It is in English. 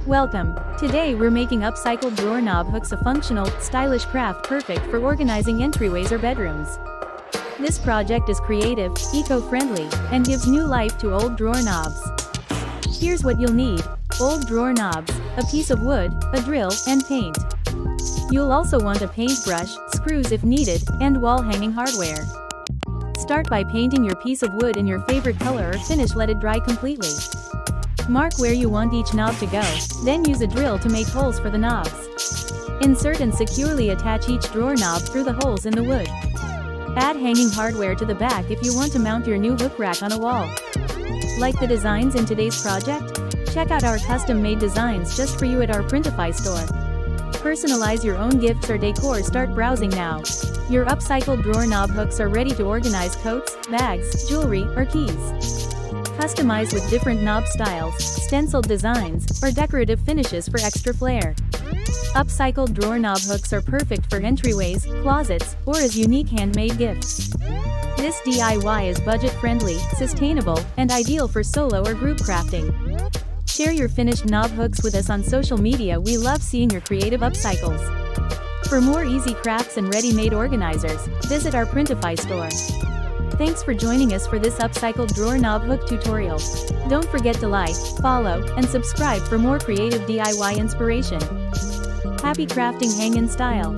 Welcome! Today we're making upcycled drawer knob hooks, a functional, stylish craft perfect for organizing entryways or bedrooms. This project is creative, eco-friendly, and gives new life to old drawer knobs. Here's what you'll need: old drawer knobs, a piece of wood, a drill, and paint. You'll also want a paintbrush, screws if needed, and wall-hanging hardware. Start by painting your piece of wood in your favorite color or finish, let it dry completely. Mark where you want each knob to go, then use a drill to make holes for the knobs. Insert and securely attach each drawer knob through the holes in the wood. Add hanging hardware to the back if you want to mount your new hook rack on a wall. Like the designs in today's project? Check out our custom-made designs just for you at our Printify store. Personalize your own gifts or decor. Start browsing now. Your upcycled drawer knob hooks are ready to organize coats, bags, jewelry, or keys. Customize with different knob styles, stenciled designs, or decorative finishes for extra flair. Upcycled drawer knob hooks are perfect for entryways, closets, or as unique handmade gifts. This DIY is budget-friendly, sustainable, and ideal for solo or group crafting. Share your finished knob hooks with us on social media. We love seeing your creative upcycles. For more easy crafts and ready-made organizers, visit our Printify store. Thanks for joining us for this upcycled drawer knob hook tutorial. Don't forget to like, follow, and subscribe for more creative DIY inspiration. Happy crafting, hang in style!